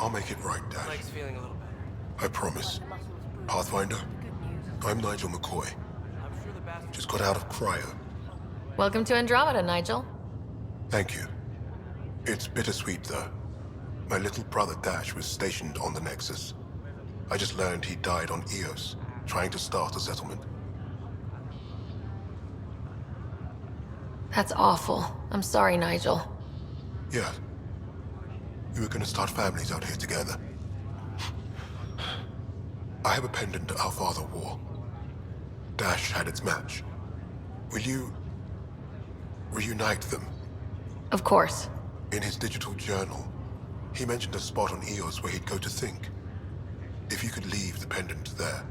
I'll make it right, Dad. Mike's feeling a little better. I promise. Pathfinder, I'm Nigel McCoy. I'm sure the bastard... Just got out of cryo. Welcome to Andromeda, Nigel. Thank you. It's bittersweet, though. My little brother Dash was stationed on the Nexus. I just learned he died on Eos, trying to start a settlement. That's awful. I'm sorry, Nigel. Yeah. We were gonna start families out here together. I have a pendant our father wore. Dash had its match. Will you... reunite them? Of course. In his digital journal, he mentioned a spot on Eos where he'd go to think. If you could leave the pendant there.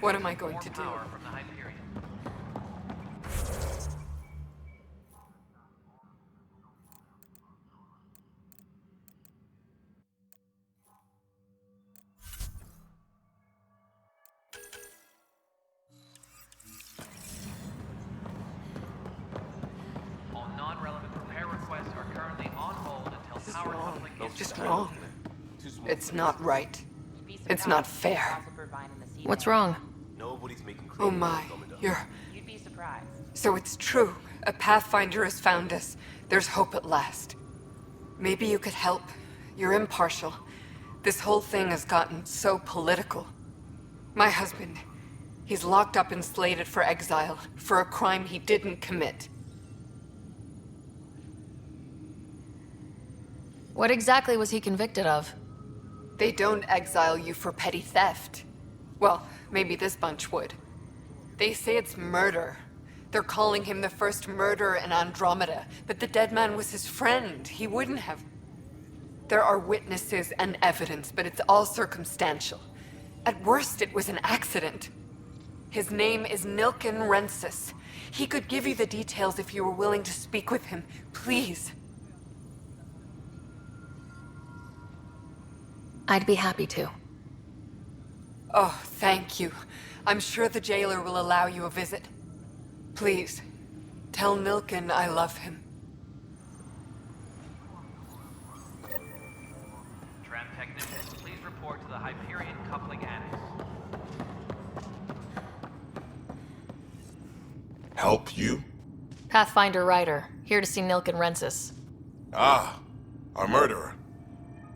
What am I going to do? All non-relevant repair requests are currently on hold until power coupling is Just wrong. It's not right. It's not fair. What's wrong? Oh my, You'd be surprised. So it's true. A Pathfinder has found us. There's hope at last. Maybe you could help. You're impartial. This whole thing has gotten so political. My husband, he's locked up and slated for exile for a crime he didn't commit. What exactly was he convicted of? They don't exile you for petty theft. Well, maybe this bunch would. They say it's murder. They're calling him the first murderer in Andromeda, but the dead man was his friend. He wouldn't have... There are witnesses and evidence, but it's all circumstantial. At worst, it was an accident. His name is Nilken Rensis. He could give you the details if you were willing to speak with him. Please. I'd be happy to. Oh, thank you. I'm sure the jailer will allow you a visit. Please, tell Nilken I love him. Tram technicians, please report to the Hyperion coupling annex. Help you? Pathfinder Ryder, here to see Nilken Rensis. Ah, our murderer.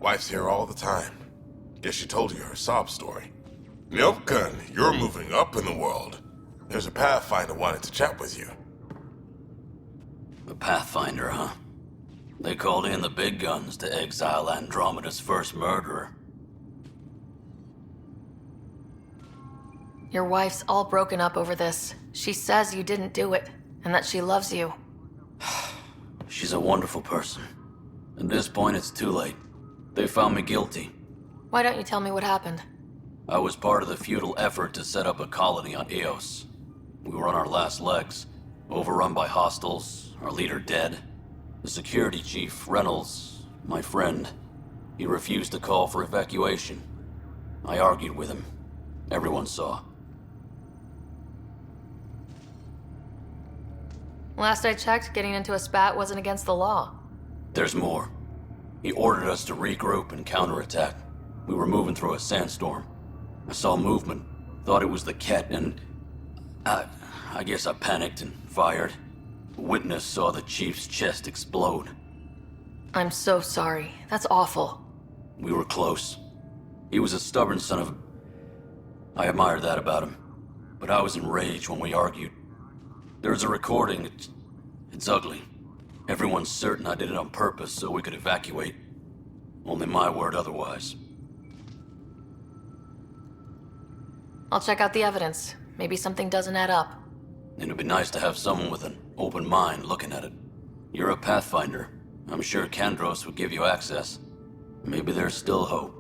Wife's here all the time. Guess she told you her sob story. Nilken, you're moving up in the world. There's a Pathfinder wanted to chat with you. The Pathfinder, huh? They called in the big guns to exile Andromeda's first murderer. Your wife's all broken up over this. She says you didn't do it, and that she loves you. She's a wonderful person. At this point, it's too late. They found me guilty. Why don't you tell me what happened? I was part of the futile effort to set up a colony on Eos. We were on our last legs, overrun by hostiles, our leader dead. The security chief, Reynolds, my friend, he refused to call for evacuation. I argued with him. Everyone saw. Last I checked, getting into a spat wasn't against the law. There's more. He ordered us to regroup and counterattack. We were moving through a sandstorm. I saw movement, Thought it was the Ket, and I guess I panicked and fired. A witness saw the chief's chest explode. I'm so sorry. That's awful. We were close. He was a stubborn son of... I admired that about him. But I was enraged when we argued. There's a recording. It's ugly. Everyone's certain I did it on purpose so we could evacuate. Only my word otherwise. I'll check out the evidence. Maybe something doesn't add up. It'd be nice to have someone with an open mind looking at it. You're a Pathfinder. I'm sure Kandros would give you access. Maybe there's still hope.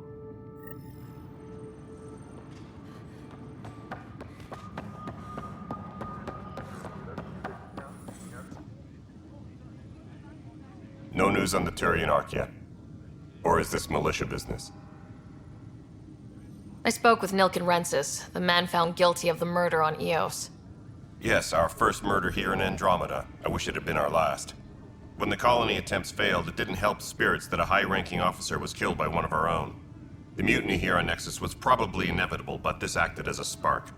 No news on the Turian Ark yet? Or is this militia business? I spoke with Nilken Rensis, the man found guilty of the murder on Eos. Yes, our first murder here in Andromeda. I wish it had been our last. When the colony attempts failed, it didn't help spirits that a high-ranking officer was killed by one of our own. The mutiny here on Nexus was probably inevitable, but this acted as a spark.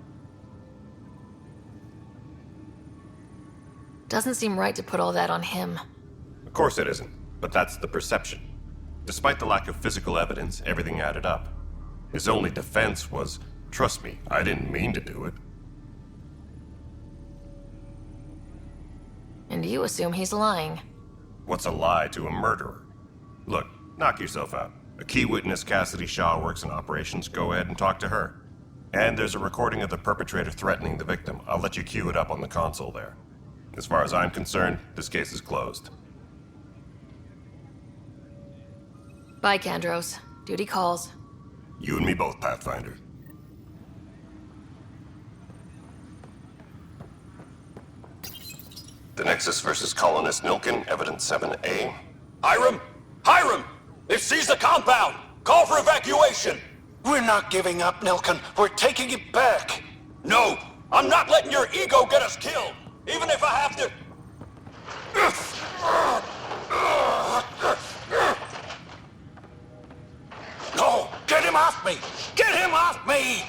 Doesn't seem right to put all that on him. Of course it isn't, but that's the perception. Despite the lack of physical evidence, everything added up. His only defense was, trust me, I didn't mean to do it. And you assume he's lying. What's a lie to a murderer? Look, knock yourself out. A key witness, Cassidy Shaw, works in operations. Go ahead and talk to her. And there's a recording of the perpetrator threatening the victim. I'll let you cue it up on the console there. As far as I'm concerned, this case is closed. Bye, Kandros. Duty calls. You and me both, Pathfinder. The Nexus versus Colonist Nilken, Evidence 7A. Hiram! Hiram! They've seized the compound! Call for evacuation! We're not giving up, Nilken. We're taking it back. No! I'm not letting your ego get us killed! Even if I have to... No! Get him off me! Get him off me!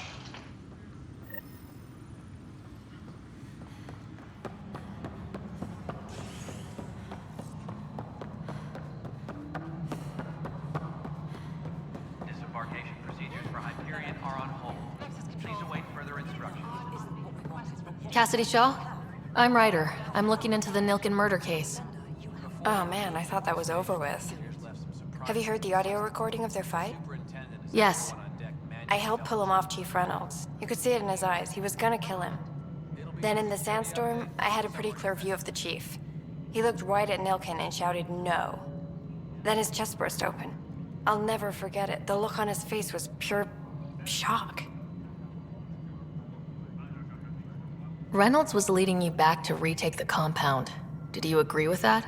Disembarkation procedures for Hyperion are on hold. Please await further instructions. Cassidy Shaw? I'm Ryder. I'm looking into the Nilken murder case. Oh man, I thought that was over with. Have you heard the audio recording of their fight? Yes. I helped pull him off Chief Reynolds. You could see it in his eyes. He was gonna kill him. Then in the sandstorm, I had a pretty clear view of the chief. He looked right at Nilken and shouted no. Then his chest burst open. I'll never forget it. The look on his face was pure shock. Reynolds was leading you back to retake the compound. Did you agree with that?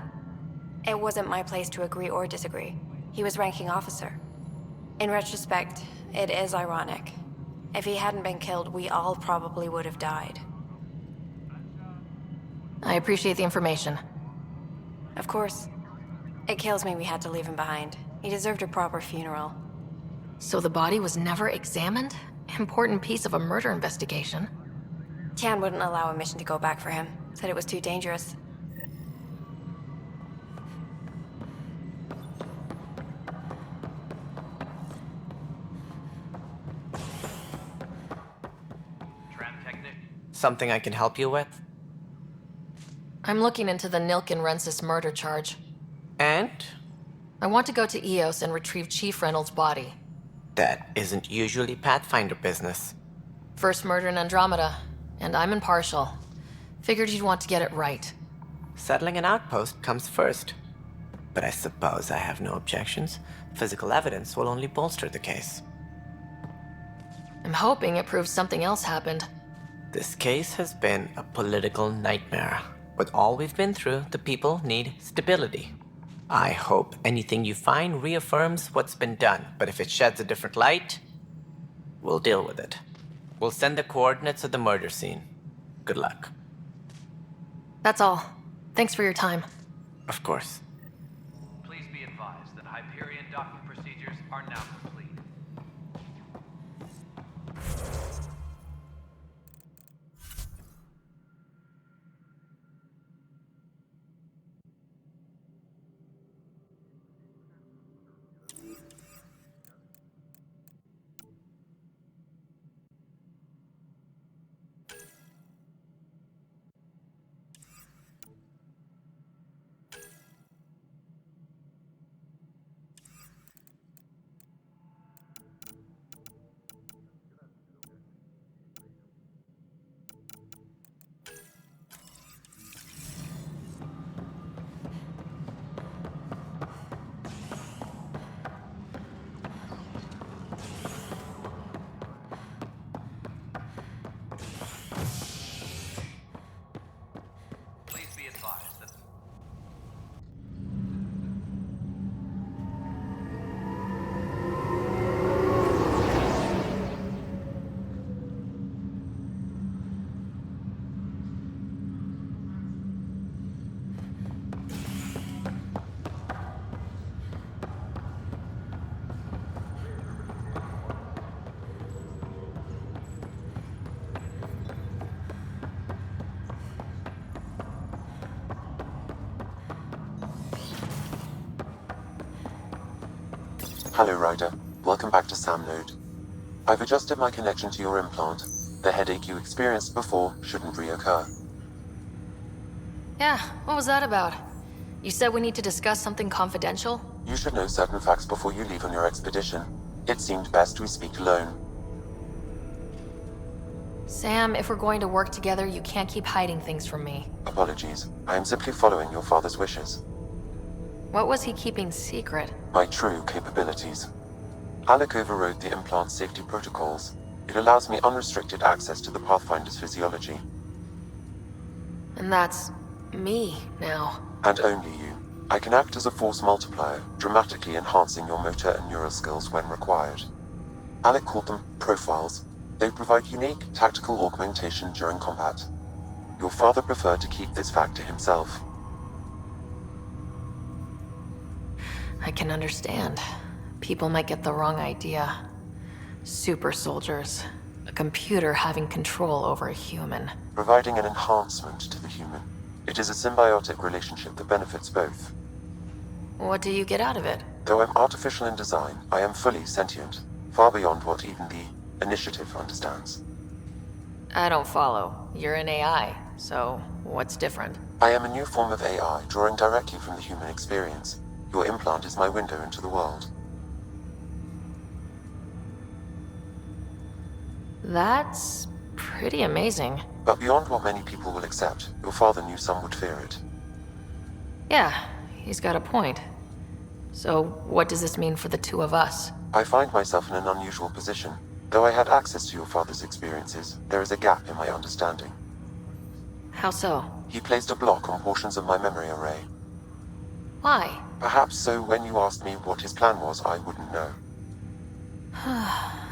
It wasn't my place to agree or disagree. He was ranking officer. In retrospect, it is ironic. If he hadn't been killed, we all probably would have died. I appreciate the information. Of course. It kills me we had to leave him behind. He deserved a proper funeral. So the body was never examined? Important piece of a murder investigation. Tian wouldn't allow a mission to go back for him. Said it was too dangerous. Tram Technic. Something I can help you with? I'm looking into the Nilken Rensis murder charge. And? I want to go to Eos and retrieve Chief Reynolds' body. That isn't usually Pathfinder business. First murder in Andromeda, and I'm impartial. Figured you'd want to get it right. Settling an outpost comes first. But I suppose I have no objections. Physical evidence will only bolster the case. I'm hoping it proves something else happened. This case has been a political nightmare. With all we've been through, the people need stability. I hope anything you find reaffirms what's been done, but if it sheds a different light, we'll deal with it. We'll send the coordinates of the murder scene. Good luck. That's all. Thanks for your time. Of course. Please be advised that Hyperion docking procedures are now complete. Hello, Ryder. Welcome back to Sam Node. I've adjusted my connection to your implant. The headache you experienced before shouldn't reoccur. Yeah, what was that about? You said we need to discuss something confidential? You should know certain facts before you leave on your expedition. It seemed best we speak alone. Sam, if we're going to work together, you can't keep hiding things from me. Apologies. I am simply following your father's wishes. What was he keeping secret? My true capabilities. Alec overrode the implant's safety protocols. It allows me unrestricted access to the Pathfinder's physiology. And that's me now. And only you. I can act as a force multiplier, dramatically enhancing your motor and neural skills when required. Alec called them profiles. They provide unique tactical augmentation during combat. Your father preferred to keep this fact to himself. I can understand. People might get the wrong idea. Super soldiers. A computer having control over a human. Providing an enhancement to the human. It is a symbiotic relationship that benefits both. What do you get out of it? Though I'm artificial in design, I am fully sentient. Far beyond what even the Initiative understands. I don't follow. You're an AI, so what's different? I am a new form of AI, drawing directly from the human experience. Your implant is my window into the world. That's pretty amazing. But beyond what many people will accept, your father knew some would fear it. Yeah, he's got a point. So what does this mean for the two of us? I find myself in an unusual position. Though I had access to your father's experiences, there is a gap in my understanding. How so? He placed a block on portions of my memory array. Why? Perhaps so when you asked me what his plan was, I wouldn't know.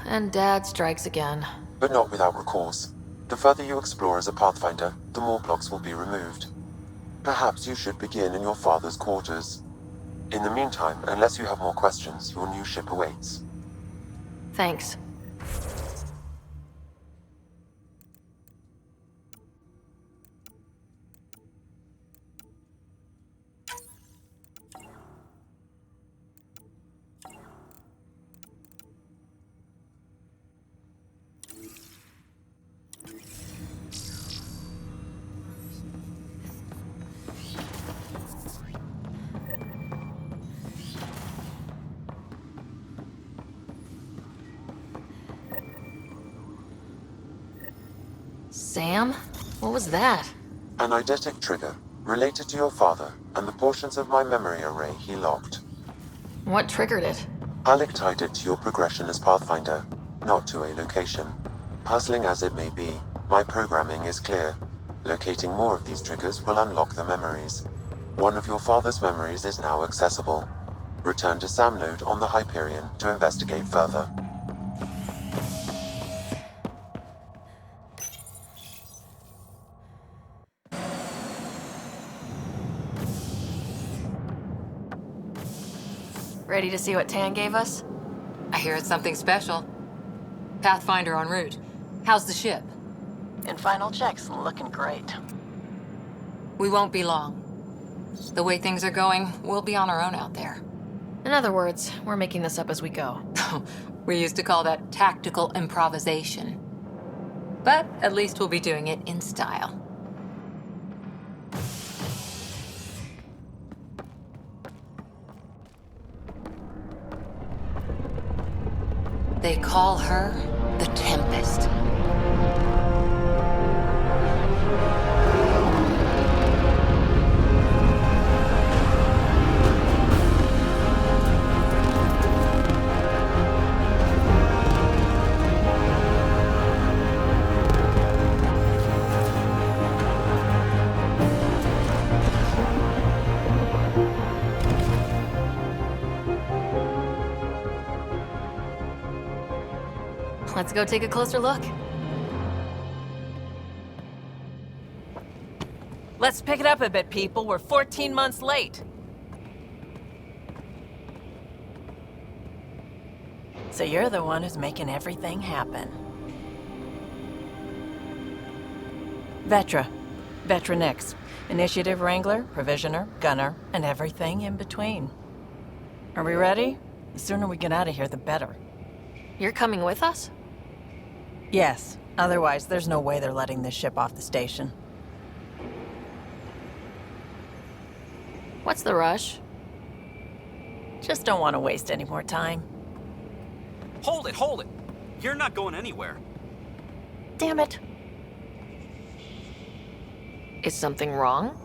And Dad strikes again. But not without recourse. The further you explore as a Pathfinder, the more blocks will be removed. Perhaps you should begin in your father's quarters. In the meantime, unless you have more questions, your new ship awaits. Thanks. Sam? What was that? An eidetic trigger, related to your father, and the portions of my memory array he locked. What triggered it? Alec tied it to your progression as Pathfinder, not to a location. Puzzling as it may be, my programming is clear. Locating more of these triggers will unlock the memories. One of your father's memories is now accessible. Return to Sam Node on the Hyperion to investigate further. Ready to see what Tan gave us? I hear it's something special. Pathfinder en route. How's the ship? In final checks, looking great. We won't be long. The way things are going, we'll be on our own out there. In other words, we're making this up as we go. We used to call that tactical improvisation. But at least we'll be doing it in style. They call her the Tempest. Let's go take a closer look. Let's pick it up a bit, people. We're 14 months late. So you're the one who's making everything happen. Vetra. Vetra Nix. Initiative Wrangler, Provisioner, Gunner, and everything in between. Are we ready? The sooner we get out of here, the better. You're coming with us? Yes. Otherwise, there's no way they're letting this ship off the station. What's the rush? Just don't want to waste any more time. Hold it, hold it! You're not going anywhere. Damn it. Is something wrong?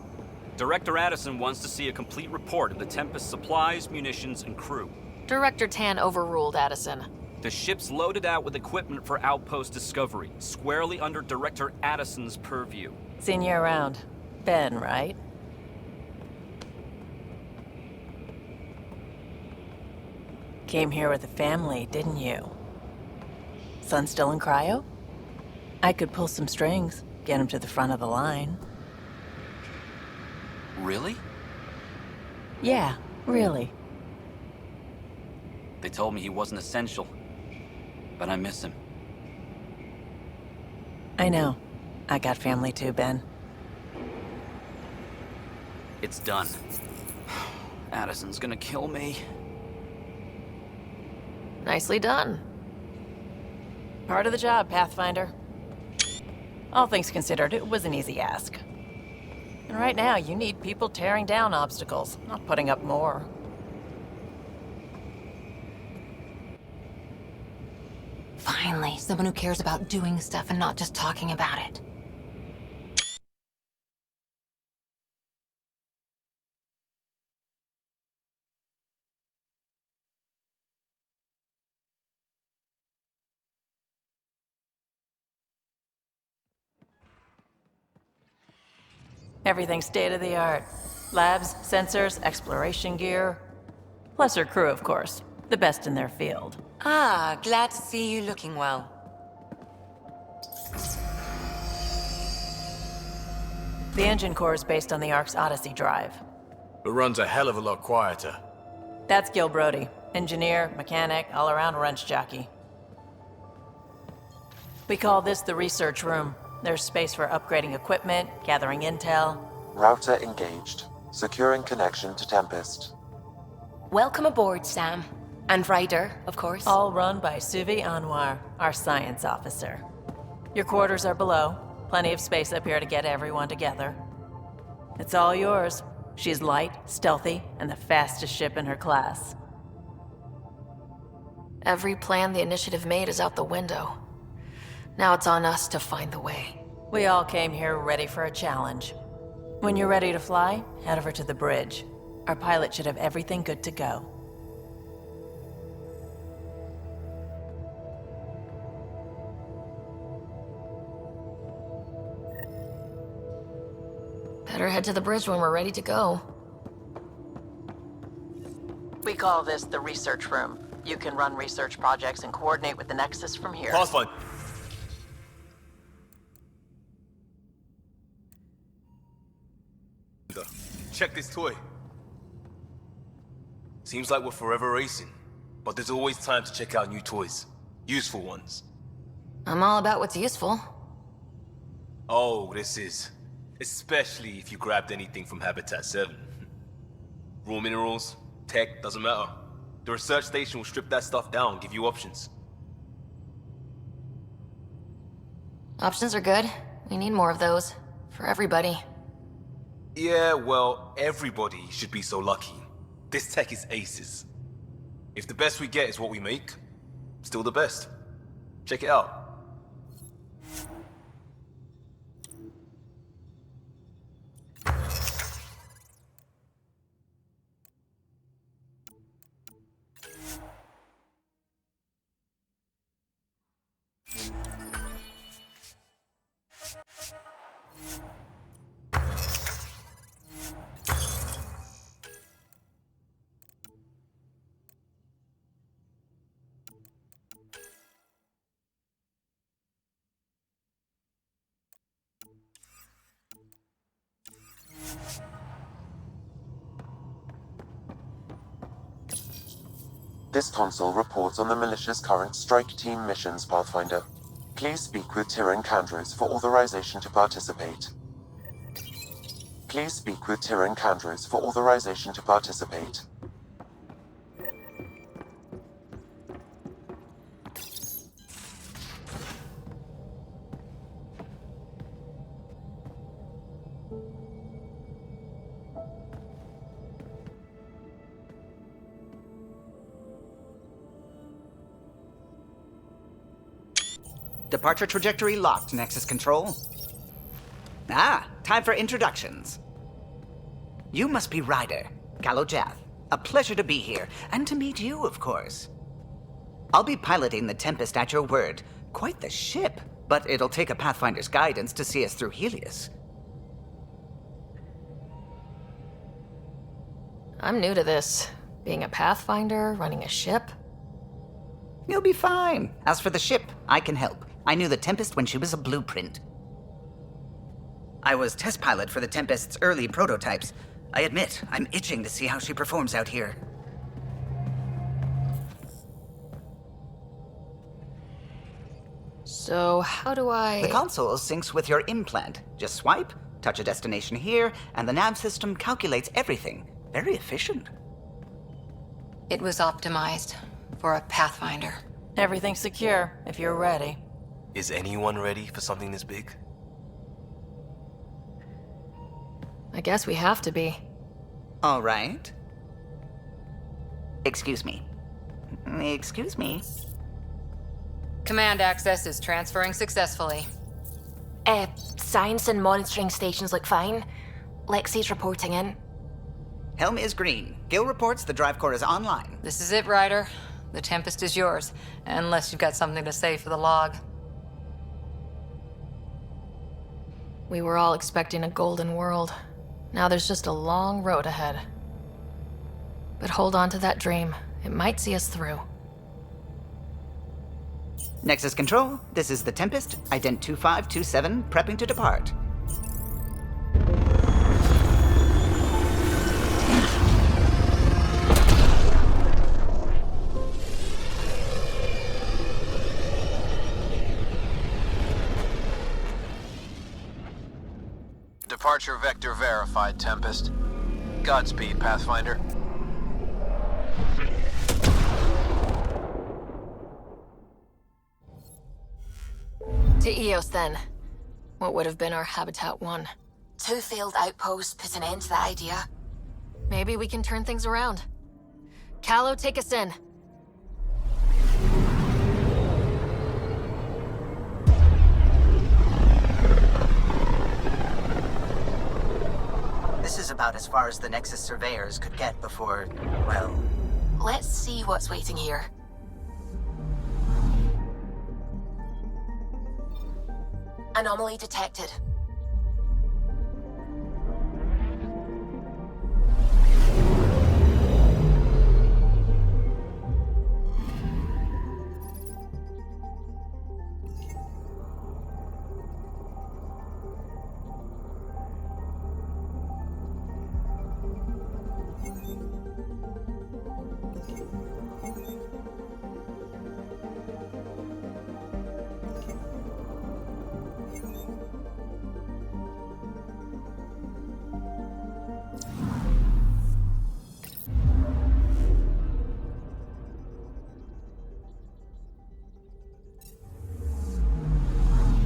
Director Addison wants to see a complete report of the Tempest's supplies, munitions, and crew. Director Tan overruled Addison. The ship's loaded out with equipment for outpost discovery, squarely under Director Addison's purview. Seen you around. Ben, right? Came here with a family, didn't you? Son still in cryo? I could pull some strings, get him to the front of the line. Really? Yeah, really. They told me he wasn't essential, but I miss him. I know. I got family too, Ben. It's done. Addison's gonna kill me. Nicely done. Part of the job, Pathfinder. All things considered, it was an easy ask. And right now, you need people tearing down obstacles, not putting up more. Finally, someone who cares about doing stuff and not just talking about it. Everything's state-of-the-art. Labs, sensors, exploration gear. Plus her crew, of course. The best in their field. Ah, glad to see you looking well. The engine core is based on the Ark's Odyssey drive. It runs a hell of a lot quieter. That's Gil Brody. Engineer, mechanic, all-around wrench jockey. We call this the research room. There's space for upgrading equipment, gathering intel. Router engaged. Securing connection to Tempest. Welcome aboard, Sam. And Ryder, of course. All run by Suvi Anwar, our science officer. Your quarters are below. Plenty of space up here to get everyone together. It's all yours. She's light, stealthy, and the fastest ship in her class. Every plan the initiative made is out the window. Now it's on us to find the way. We all came here ready for a challenge. When you're ready to fly, head over to the bridge. Our pilot should have everything good to go. Better head to the bridge when we're ready to go. We call this the research room. You can run research projects and coordinate with the Nexus from here. Pathfinder. Check this toy. Seems like we're forever racing, but there's always time to check out new toys. Useful ones. I'm all about what's useful. Oh, this is. Especially if you grabbed anything from Habitat 7. Raw minerals, tech, doesn't matter. The research station will strip that stuff down and give you options. Options are good. We need more of those. For everybody. Yeah, well, everybody should be so lucky. This tech is aces. If the best we get is what we make, still the best. Check it out. This console reports on the militia's current strike team missions, Pathfinder. Please speak with Tyrion Candros for authorization to participate. Please speak with Tyrion Candros for authorization to participate. Departure trajectory locked, Nexus Control. Ah, time for introductions. You must be Ryder, Kalojath. A pleasure to be here, and to meet you, of course. I'll be piloting the Tempest at your word. Quite the ship, but it'll take a Pathfinder's guidance to see us through Helios. I'm new to this. Being a Pathfinder, running a ship. You'll be fine. As for the ship, I can help. I knew the Tempest when she was a blueprint. I was test pilot for the Tempest's early prototypes. I admit, I'm itching to see how she performs out here. So, how do I... The console syncs with your implant. Just swipe, touch a destination here, and the nav system calculates everything. Very efficient. It was optimized for a Pathfinder. Everything's secure, if you're ready. Is anyone ready for something this big? I guess we have to be. All right. Excuse me. Excuse me. Command access is transferring successfully. Science and monitoring stations look fine. Lexi's reporting in. Helm is green. Gil reports the drive core is online. This is it, Ryder. The Tempest is yours, unless you've got something to say for the log. We were all expecting a golden world. Now there's just a long road ahead. But hold on to that dream. It might see us through. Nexus Control, this is the Tempest, Ident 2527, prepping to depart. Departure vector verified, Tempest. Godspeed, Pathfinder. To Eos, then. What would have been our Habitat 1? 2 failed outposts put an end to the idea. Maybe we can turn things around. Calo, take us in. This is about as far as the Nexus surveyors could get before, well... Let's see what's waiting here. Anomaly detected.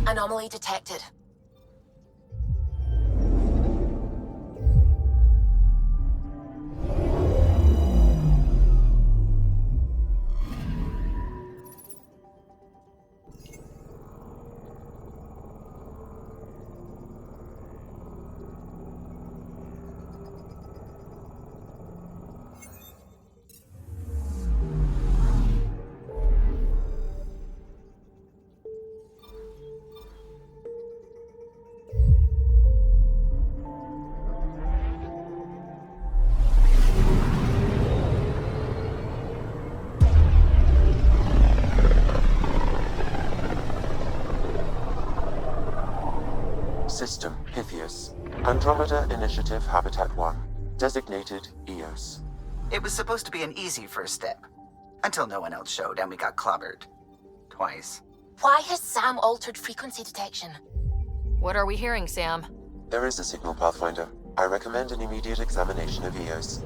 Anomaly detected. System Pythias. Andromeda Initiative Habitat 1. Designated Eos. It was supposed to be an easy first step. Until no one else showed and we got clobbered. Twice. Why has Sam altered frequency detection? What are we hearing, Sam? There is a signal, Pathfinder. I recommend an immediate examination of Eos.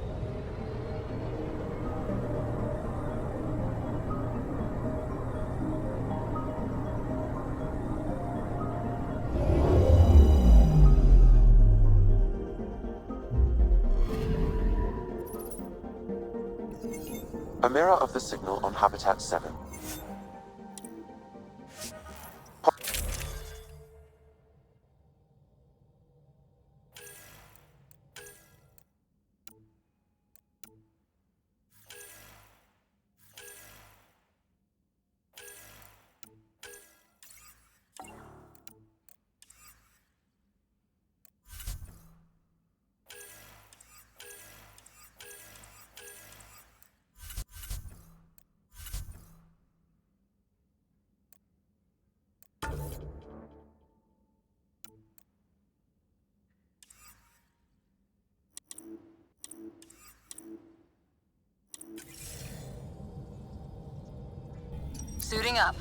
A mirror of the signal on Habitat 7. Suiting up.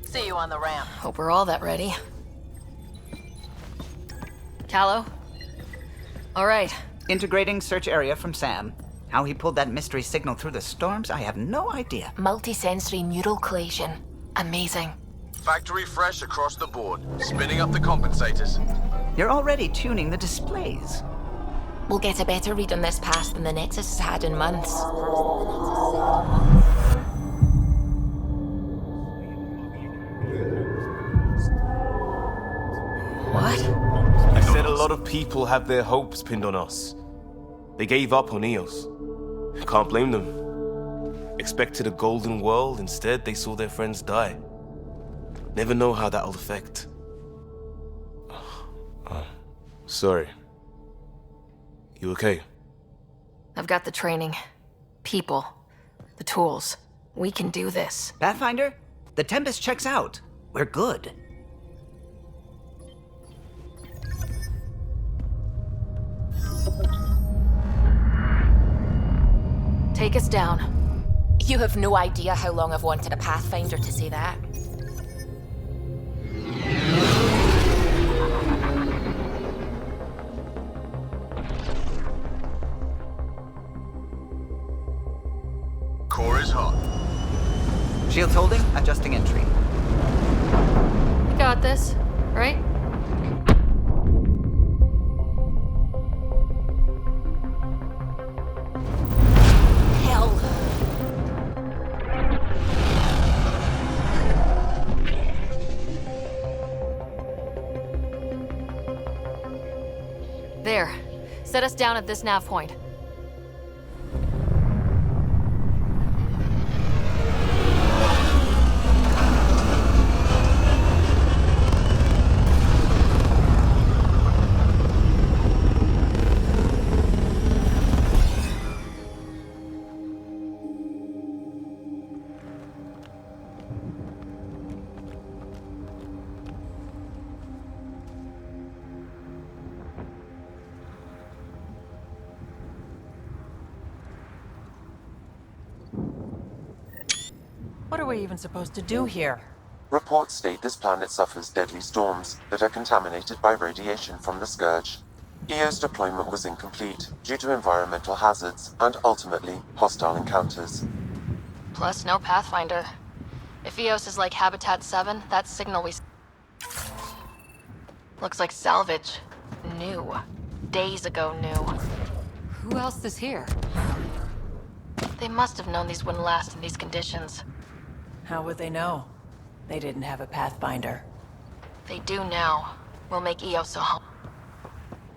See you on the ramp. Hope we're all that ready. Callow? All right. Integrating search area from Sam. How he pulled that mystery signal through the storms, I have no idea. Multisensory neural collation. Amazing. Factory fresh across the board. Spinning up the compensators. You're already tuning the displays. We'll get a better read on this pass than the Nexus has had in months. What? I said a lot of people have their hopes pinned on us. They gave up on EOS. Can't blame them. Expected a golden world, instead they saw their friends die. Never know how that'll affect. Sorry. You okay? I've got the training, people, the tools. We can do this. Pathfinder, the Tempest checks out. We're good. Take us down. You have no idea how long I've wanted a Pathfinder to say that. Core is hot. Shields holding, adjusting entry. You got this, right? Hell. There. Set us down at this nav point. What are we even supposed to do here? Reports state this planet suffers deadly storms that are contaminated by radiation from the Scourge. EO's deployment was incomplete due to environmental hazards and ultimately hostile encounters. Plus, no Pathfinder. If EOS is like Habitat 7, that signal we... Looks like salvage. New. Days ago new. Who else is here? They must have known these wouldn't last in these conditions. How would they know? They didn't have a Pathfinder. They do now. We'll make EOS a home.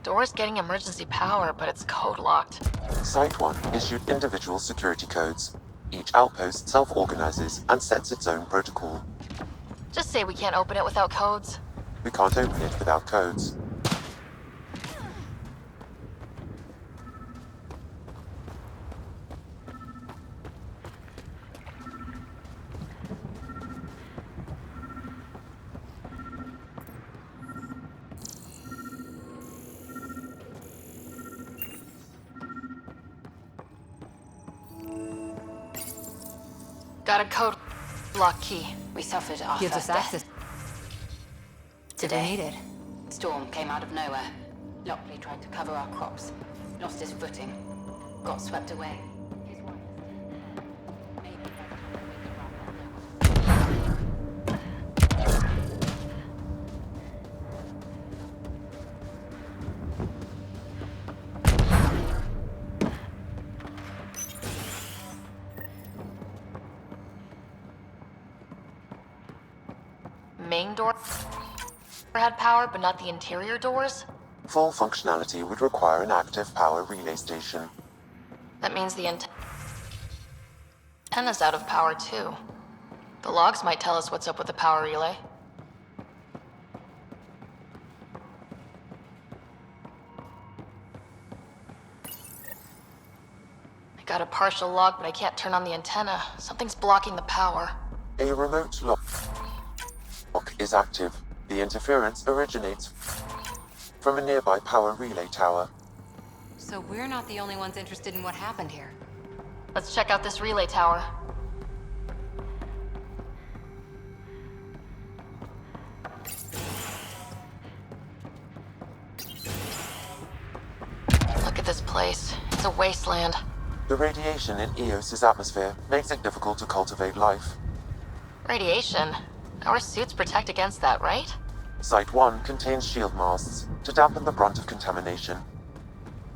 Door's getting emergency power, but it's code-locked. Site 1 issued individual security codes. Each outpost self-organizes and sets its own protocol. Just say we can't open it without codes. We can't open it without codes. Got a code lock key. We suffered our Gives first us access. Today. Needed. Storm came out of nowhere. Lockley tried to cover our crops. Lost his footing. Got swept away. His wife. Maybe main door had power, but not the interior doors? Full functionality would require an active power relay station. That means the antenna's out of power too. The logs might tell us what's up with the power relay. I got a partial log, but I can't turn on the antenna. Something's blocking the power. A remote lock is active. The interference originates from a nearby power relay tower. So we're not the only ones interested in what happened here. Let's check out this relay tower. Look at this place. It's a wasteland. The radiation in Eos's atmosphere makes it difficult to cultivate life. Radiation? Our suits protect against that, right? Site 1 contains shield masts to dampen the brunt of contamination.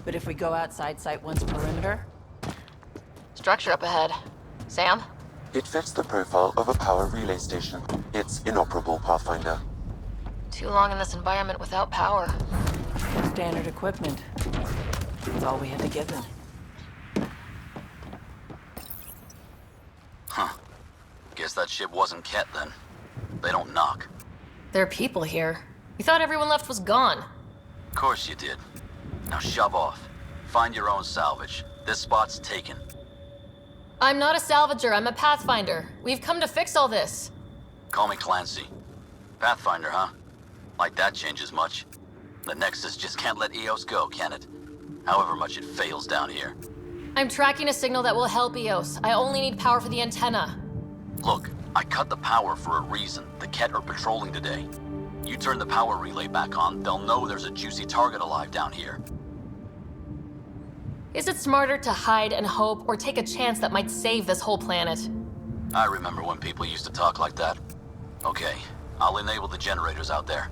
But if we go outside Site 1's perimeter? Structure up ahead. Sam? It fits the profile of a power relay station. It's inoperable, Pathfinder. Too long in this environment without power. Standard equipment. That's all we had to give them. Huh. Guess that ship wasn't Ket then. They don't knock. There are people here. We thought everyone left was gone. Of course you did. Now shove off. Find your own salvage. This spot's taken. I'm not a salvager, I'm a Pathfinder. We've come to fix all this. Call me Clancy. Pathfinder, huh? Like that changes much. The Nexus just can't let Eos go, can it? However much it fails down here. I'm tracking a signal that will help Eos. I only need power for the antenna. Look, I cut the power for a reason. The Ket are patrolling today. You turn the power relay back on, they'll know there's a juicy target alive down here. Is it smarter to hide and hope, or take a chance that might save this whole planet? I remember when people used to talk like that. Okay, I'll enable the generators out there.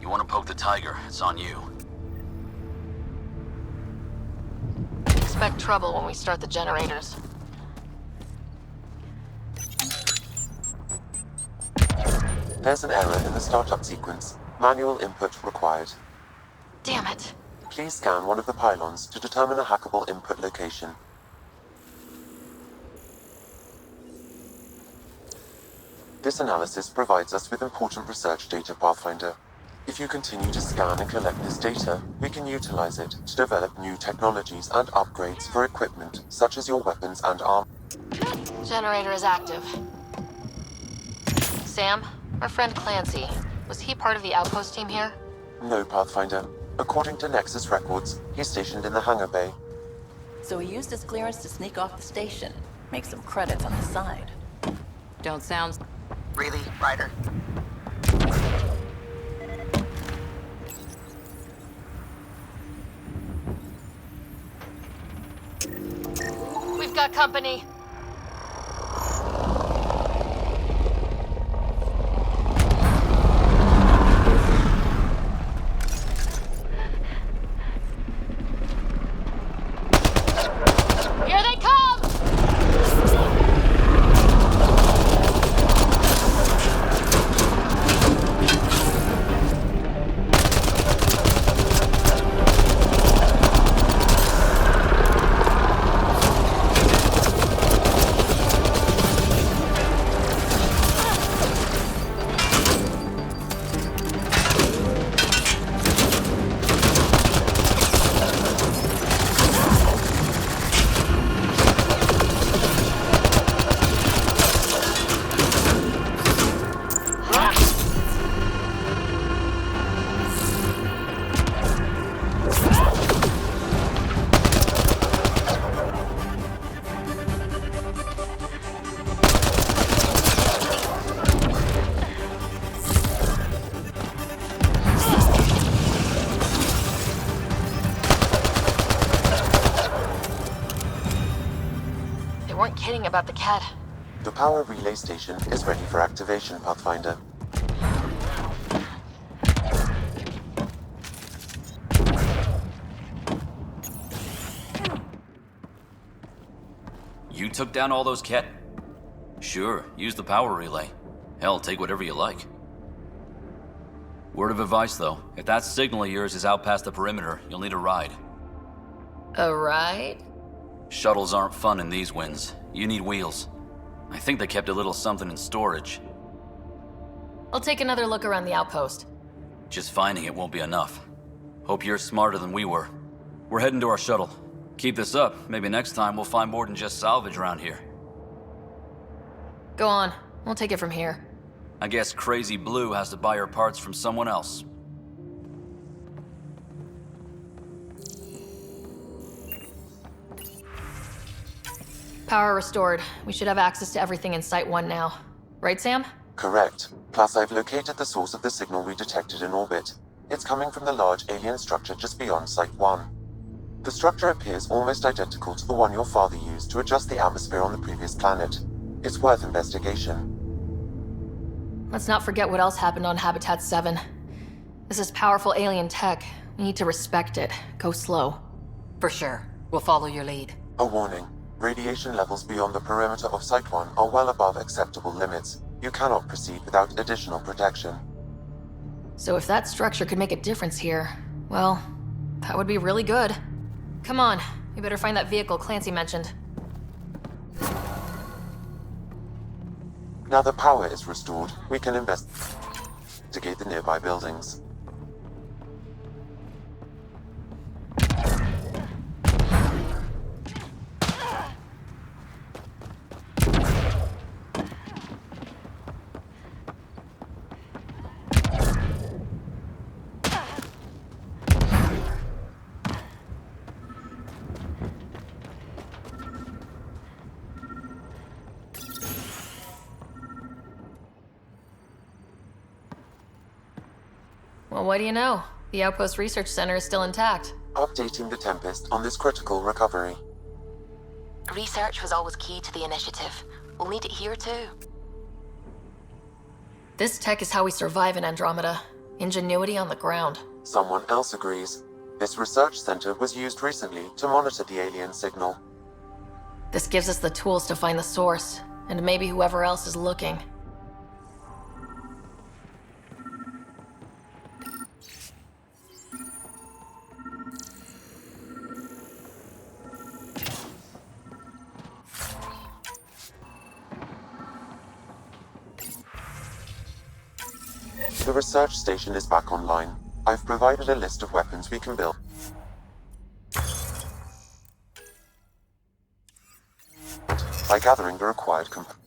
You want to poke the tiger, it's on you. Expect trouble when we start the generators. There's an error in the startup sequence. Manual input required. Damn it. Please scan one of the pylons to determine a hackable input location. This analysis provides us with important research data, Pathfinder. If you continue to scan and collect this data, we can utilize it to develop new technologies and upgrades for equipment, such as your weapons and armor. Generator is active. Sam, our friend Clancy, was he part of the outpost team here? No, Pathfinder. According to Nexus records, he's stationed in the hangar bay. So he used his clearance to sneak off the station. Make some credits on the side. Don't sound... Really, Ryder? We've got company. Here they come! Weren't kidding about the cat. The power relay station is ready for activation, Pathfinder. You took down all those Ket? Sure, use the power relay. Hell, take whatever you like. Word of advice, though. If that signal of yours is out past the perimeter, you'll need a ride. A ride? Shuttles aren't fun in these winds. You need wheels. I think they kept a little something in storage. I'll take another look around the outpost. Just finding it won't be enough. Hope you're smarter than we were. We're heading to our shuttle. Keep this up. Maybe next time we'll find more than just salvage around here. Go on. We'll take it from here. I guess Crazy Blue has to buy her parts from someone else. Power restored. We should have access to everything in Site 1 now. Right, Sam? Correct. Plus, I've located the source of the signal we detected in orbit. It's coming from the large alien structure just beyond Site 1. The structure appears almost identical to the one your father used to adjust the atmosphere on the previous planet. It's worth investigation. Let's not forget what else happened on Habitat 7. This is powerful alien tech. We need to respect it. Go slow. For sure. We'll follow your lead. A warning. Radiation levels beyond the perimeter of Site 1 are well above acceptable limits. You cannot proceed without additional protection. So if that structure could make a difference here, well, that would be really good. Come on, we better find that vehicle Clancy mentioned. Now that power is restored, we can investigate the nearby buildings. Well, what do you know? The Outpost Research Center is still intact. Updating the Tempest on this critical recovery. Research was always key to the initiative. We'll need it here too. This tech is how we survive in Andromeda. Ingenuity on the ground. Someone else agrees. This research center was used recently to monitor the alien signal. This gives us the tools to find the source, and maybe whoever else is looking. The research station is back online. I've provided a list of weapons we can build. By gathering the required components.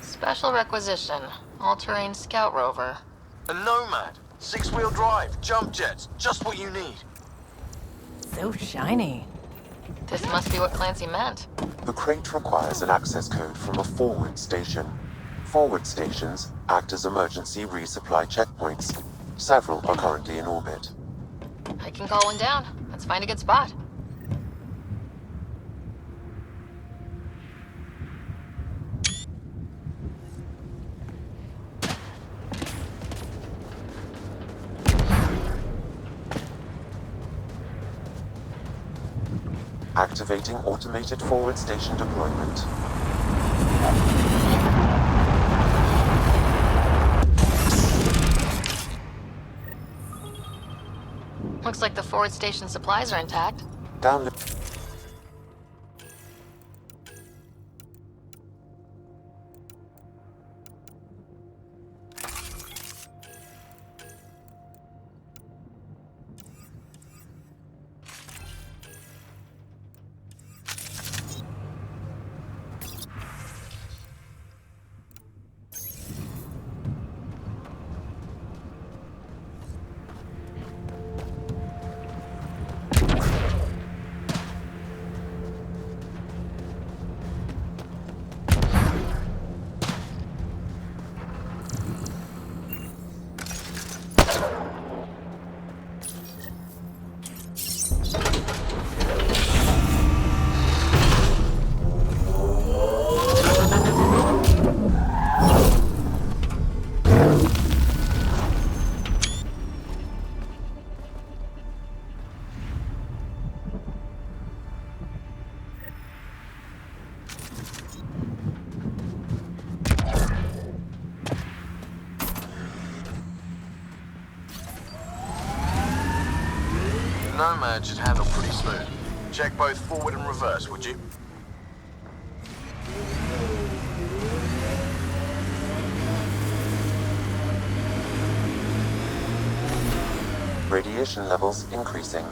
Special requisition. All-terrain scout rover. A Nomad. 6-wheel drive. Jump jets. Just what you need. So shiny. This must be what Clancy meant. The crate requires an access code from a forward station. Forward stations act as emergency resupply checkpoints. Several are currently in orbit. I can call one down. Let's find a good spot. Activating automated forward station deployment. Looks like the forward station supplies are intact. Download. Nomad should handle pretty smooth. Check both forward and reverse, would you? Radiation levels increasing.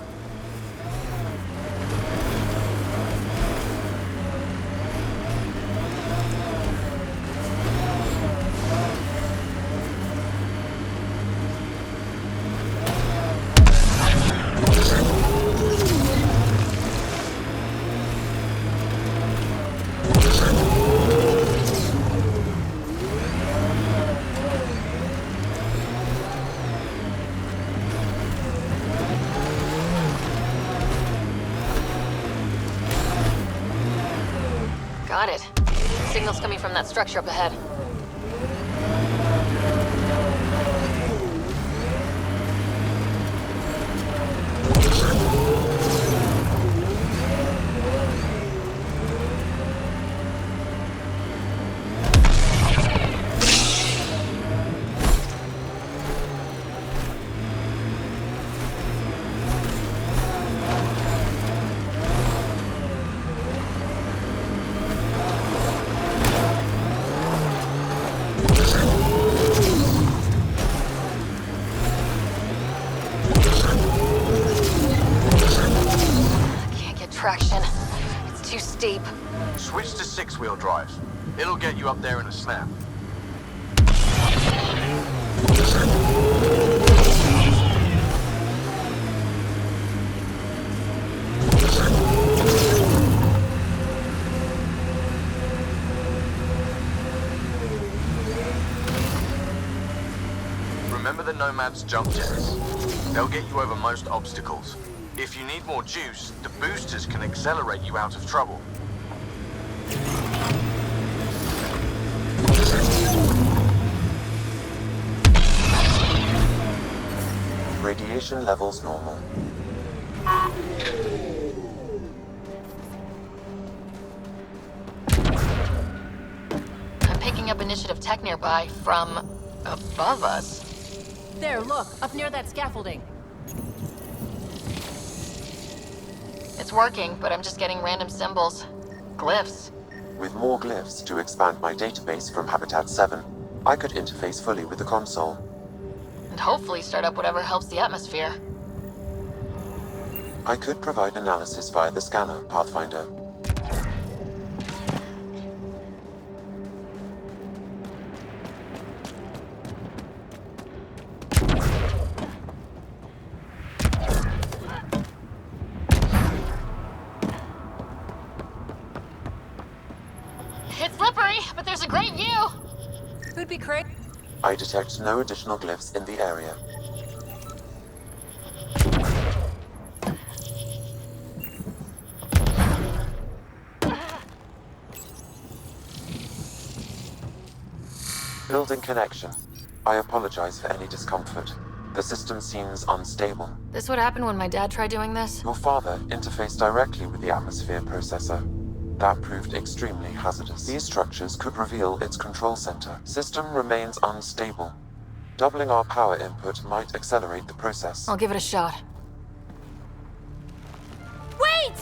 Got it. Signal's coming from that structure up ahead. Traction. It's too steep. Switch to six-wheel drive. It'll get you up there in a snap. Remember the Nomad's jump jets? They'll get you over most obstacles. If you need more juice, the boosters can accelerate you out of trouble. Radiation levels normal. I'm picking up initiative tech nearby from above us. There, look, up near that scaffolding. It's working, but I'm just getting random symbols. Glyphs. With more glyphs to expand my database from Habitat 7, I could interface fully with the console. And hopefully start up whatever helps the atmosphere. I could provide analysis via the scanner, Pathfinder. It's slippery, but there's a great view. Could be great. I detect no additional glyphs in the area. Building connection. I apologize for any discomfort. The system seems unstable. This would happen when my dad tried doing this? Your father interfaced directly with the atmosphere processor. That proved extremely hazardous. These structures could reveal its control center. System remains unstable. Doubling our power input might accelerate the process. I'll give it a shot. Wait!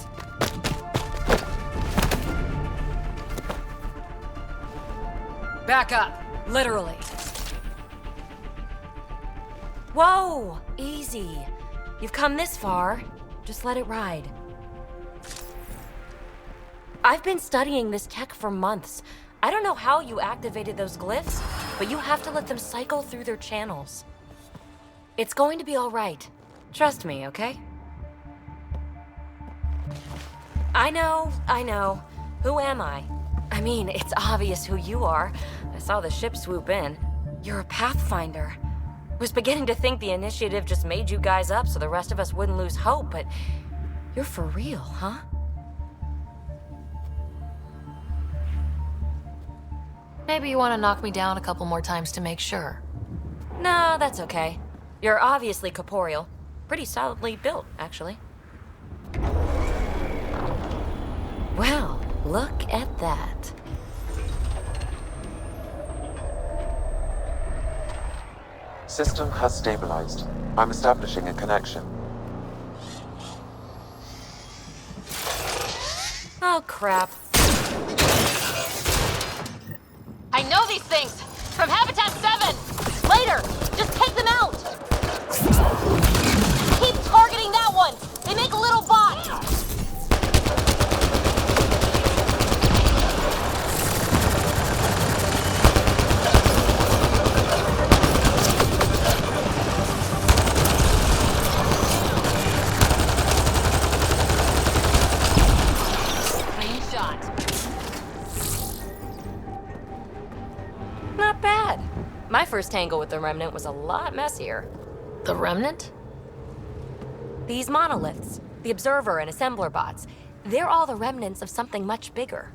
Back up. Literally. Whoa! Easy. You've come this far. Just let it ride. I've been studying this tech for months. I don't know how you activated those glyphs, but you have to let them cycle through their channels. It's going to be all right. Trust me, okay? I know. Who am I? I mean, it's obvious who you are. I saw the ship swoop in. You're a Pathfinder. Was beginning to think the initiative just made you guys up so the rest of us wouldn't lose hope, but you're for real, huh? Maybe you want to knock me down a couple more times to make sure. No, that's okay. You're obviously corporeal. Pretty solidly built, actually. Well, look at that. System has stabilized. I'm establishing a connection. Oh, crap. I know these things! From Habitat 7! Later! Just take them out! Keep targeting that one! They make little bots! Clean shot. Not bad. My first tangle with the Remnant was a lot messier. The Remnant? These monoliths, the Observer and Assembler bots, they're all the remnants of something much bigger.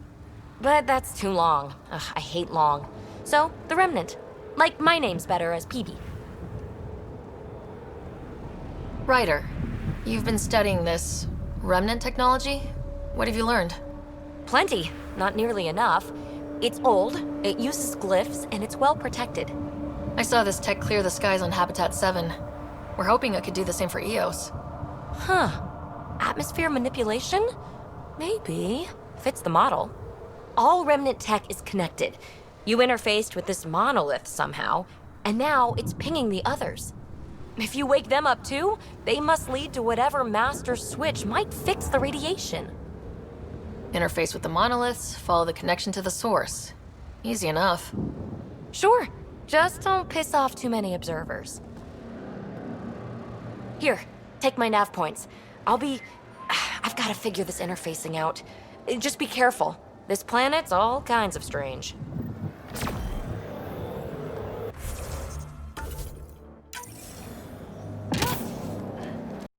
But that's too long. Ugh, I hate long. So, the Remnant. Like, my name's better as PB. Ryder, you've been studying this Remnant technology? What have you learned? Plenty. Not nearly enough. It's old, it uses glyphs, and it's well protected. I saw this tech clear the skies on Habitat 7. We're hoping it could do the same for EOS. Huh. Atmosphere manipulation? Maybe. Fits the model. All Remnant tech is connected. You interfaced with this monolith somehow, and now it's pinging the others. If you wake them up too, they must lead to whatever master switch might fix the radiation. Interface with the monoliths, follow the connection to the source. Easy enough. Sure. Just don't piss off too many observers. Here, take my nav points. I've got to figure this interfacing out. Just be careful. This planet's all kinds of strange.